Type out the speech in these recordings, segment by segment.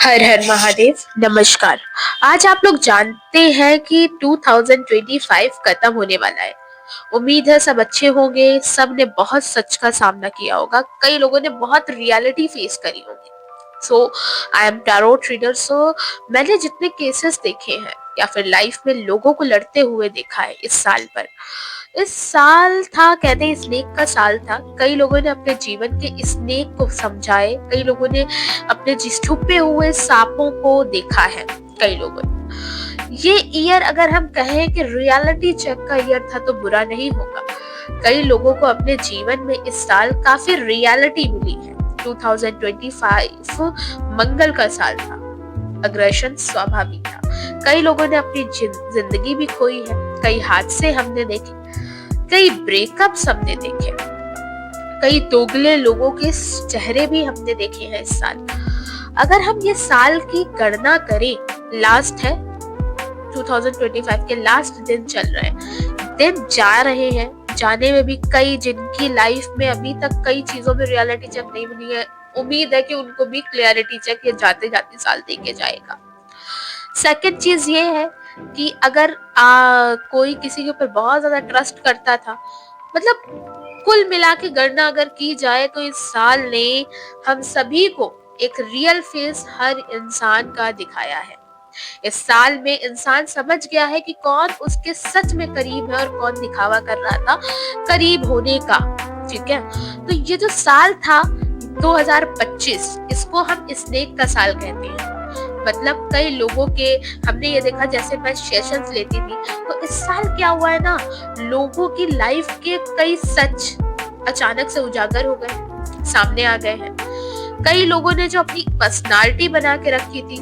हर हर महादेव। नमस्कार। आज आप लोग जानते हैं कि 2025 खत्म होने वाला है। उम्मीद है सब अच्छे होंगे। सब ने बहुत सच का सामना किया होगा, कई लोगों ने बहुत रियलिटी फेस करी होगी। सो आई एम टैरोट रीडर। सो मैंने जितने केसेस देखे हैं या फिर लाइफ में लोगों को लड़ते हुए देखा है इस साल पर, इस साल था, कहते हैं स्नेक का साल था। कई लोगों ने अपने जीवन के स्नेक को समझाए, कई लोगों ने अपने जिस छुपे हुए सांपों को देखा है। कई लोगों ने ये ईयर, अगर हम कहें कि रियलिटी चेक का ईयर था, तो बुरा नहीं होगा। कई लोगों को अपने जीवन में इस साल काफी रियलिटी मिली है। 2025 मंगल का साल था। अग्रेशन स्वाभाविक था। कई लोगों ने अपनी जिंदगी भी खोई है। कई हादसे हमने देखे, कई ब्रेकअप्स हमने देखे, कई दोगले लोगों के चेहरे भी हमने देखे हैं इस साल। अगर हम ये साल की गणना करें, लास्ट है 2025 के लास्ट दिन चल रहे हैं, दिन जा रहे हैं, जाने में भी कई जिनकी लाइफ में अभी तक कई चीजों में रियलिटी चेक नहीं मिली है, उम्मीद है कि उनको भी क्लियरिटी चेक ये जाते जाते साल देके जाएगा। सेकंड चीज ये है कि अगर कोई किसी के ऊपर बहुत ज्यादा ट्रस्ट करता था, मतलब कुल मिला के गणना अगर की जाए, तो इस साल ने हम सभी को एक रियल फेस हर इंसान का दिखाया है। इस साल में इंसान समझ गया है कि कौन उसके सच में करीब है और कौन दिखावा कर रहा था करीब होने का। ठीक है, तो ये जो साल था 2025, इसको हम स्नेक का साल कहते हैं। मतलब कई लोगों के हमने ये देखा, जैसे मैं सेशंस लेती थी, तो इस साल क्या हुआ है ना, लोगों की लाइफ के कई सच अचानक से उजागर हो गए, सामने आ गए हैं। कई लोगों ने जो अपनी पर्सनालिटी बना के रखी थी,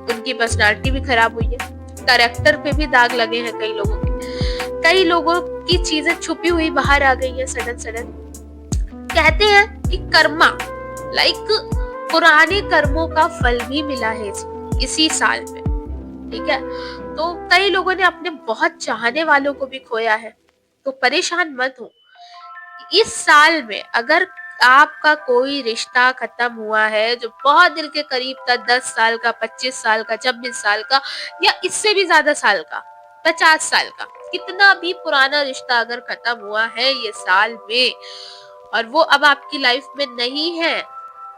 उनकी पर्सनालिटी भी खराब हुई है। कैरेक्टर पे भी दाग लगे हैं कई लोगों के। कई लोगों की चीजें छुपी हुई बाहर आ गई है सडन सडन। कहते हैं कि कर्मा, लाइक पुराने कर्मों का फल भी मिला है इसी साल में। ठीक है, तो कई लोगों ने अपने बहुत चाहने वालों को भी खोया है, तो परेशान मत हो। इस साल में अगर आपका कोई रिश्ता खत्म हुआ है जो बहुत दिल के करीब था, 10 साल का, 25 साल का, 26 साल का, या इससे भी ज्यादा साल का, 50 साल का, कितना भी पुराना रिश्ता अगर खत्म हुआ है ये साल में, और वो अब आपकी लाइफ में नहीं है,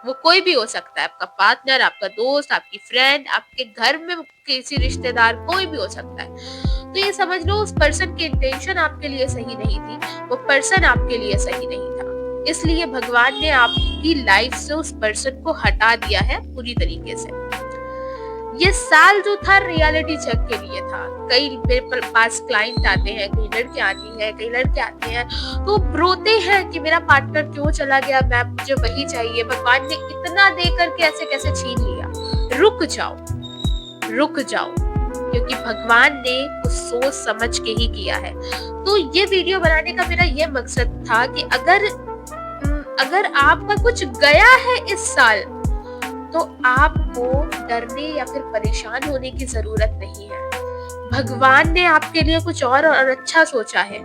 वो कोई भी हो सकता है, आपका पार्टनर, आपका दोस्त, आपकी फ्रेंड, आपके घर में किसी रिश्तेदार, कोई भी हो सकता है, तो ये समझ लो उस पर्सन की इंटेंशन आपके लिए सही नहीं थी, वो पर्सन आपके लिए सही नहीं था। इसलिए भगवान ने आपकी लाइफ से उस पर्सन को हटा दिया है पूरी तरीके से। ये साल जो था रियलिटी चेक के लिए था। कई मेरे पास क्लाइंट आते हैं, कई लड़के आती हैं, कई लड़के आते हैं, तो रोते हैं कि मेरा पार्टनर क्यों चला गया, मैं मुझे वही चाहिए, भगवान ने इतना दे करके ऐसे कैसे छीन लिया। रुक जाओ, रुक जाओ, क्योंकि भगवान ने कुछ सोच समझ के ही किया है। तो ये वीडियो बनाने का मेरा ये मकसद था कि अगर आपका कुछ गया है इस साल, तो आपको डरने या फिर परेशान होने की जरूरत नहीं है। भगवान ने आपके लिए कुछ और अच्छा सोचा है।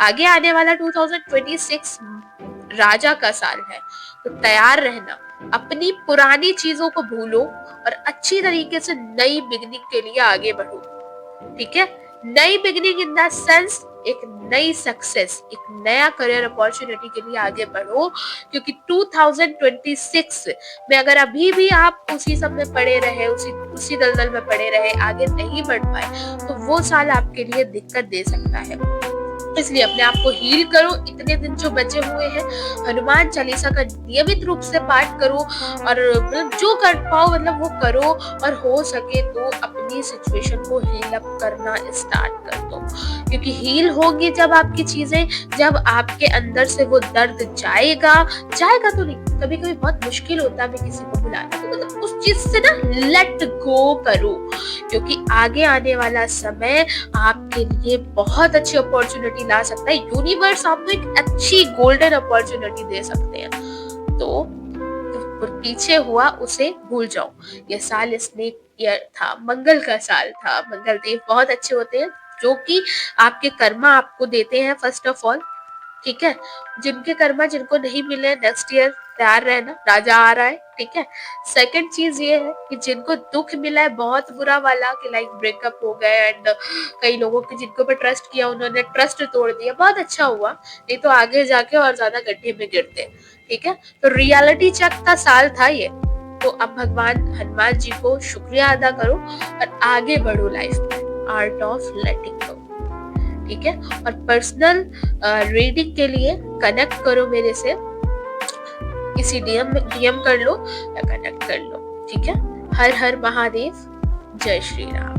आगे आने वाला 2026 राजा का साल है, तो तैयार रहना। अपनी पुरानी चीजों को भूलो और अच्छी तरीके से नई बिगनिंग के लिए आगे बढ़ो। ठीक है, नई बिगनिंग इन द सेंस एक नई सक्सेस, एक नया करियर अपॉर्चुनिटी के लिए आगे बढ़ो, क्योंकि 2026 में अगर अभी भी आप उसी सब में पड़े रहे, उसी दलदल में पड़े रहे, आगे नहीं बढ़ पाए, तो वो साल आपके लिए दिक्कत दे सकता है। इसलिए अपने आप को हील करो। इतने दिन जो बचे हुए हैं, हनुमान चालीसा का नियमित रूप से पाठ करो, और जो कर पाओ मतलब वो करो, और हो सके तो अपनी सिचुएशन को हील अप करना स्टार्ट कर दो, क्योंकि हील होगी जब आपकी चीजें, जब आपके अंदर से वो दर्द जाएगा तो नहीं, कभी कभी बहुत मुश्किल होता है किसी को बुलाना, तो मतलब उस चीज से ना लेट गो करो, क्योंकि आगे आने वाला समय आपके लिए बहुत अच्छी अपॉर्चुनिटी ला सकता है। यूनिवर्स आपको एक अच्छी गोल्डन अपॉर्चुनिटी दे सकते हैं। तो पीछे हुआ उसे भूल जाओ। ये साल स्नेक ईयर था, मंगल का साल था। मंगल देव बहुत अच्छे होते हैं, जो कि आपके कर्मा आपको देते हैं फर्स्ट ऑफ ऑल। ठीक है, जिनके कर्मा जिनको नहीं मिले, नेक्स्ट ईयर तैयार रहना, राजा आ रहा है। ठीक है। सेकंड चीज ये है कि जिनको दुख मिला है बहुत बुरा वाला, कि लाइक ब्रेकअप हो गए एंड कई लोगों के जिनको पे ट्रस्ट किया उन्होंने ट्रस्ट तोड़ दिया, बहुत अच्छा हुआ, नहीं तो आगे जाके और ज्यादा गड्ढे में गिरते। ठीक है, तो रियलिटी चेक का साल था ये। तो अब भगवान हनुमान जी को शुक्रिया अदा करो और आगे बढ़ो लाइफ में, आर्ट ऑफ लेटिंग गो। ठीक है, और पर्सनल रीडिंग के लिए कनेक्ट करो मेरे से, किसी डीएम कर लो या कनेक्ट कर लो। ठीक है, हर हर महादेव, जय श्री राम।